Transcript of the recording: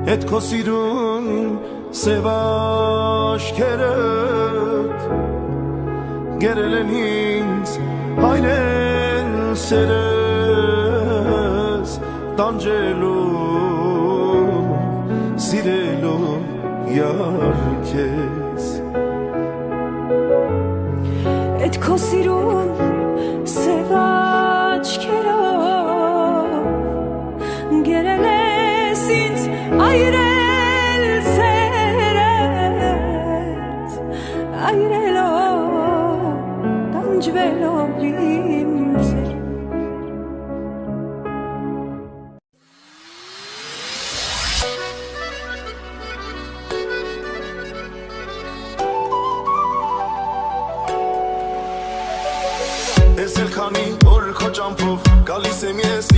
Էդ քո սիրուն սև աշքերդ գերել են ինձ հայրեն սերս տանջելով սիրելով յար քեզ Էդ քո սիրուն սև աչքերով գերել ես ինձ այրել սերես այրելով տանջվելով իմ սեր Ես էլ քանի օր քո ճամփով գալիս եմ ես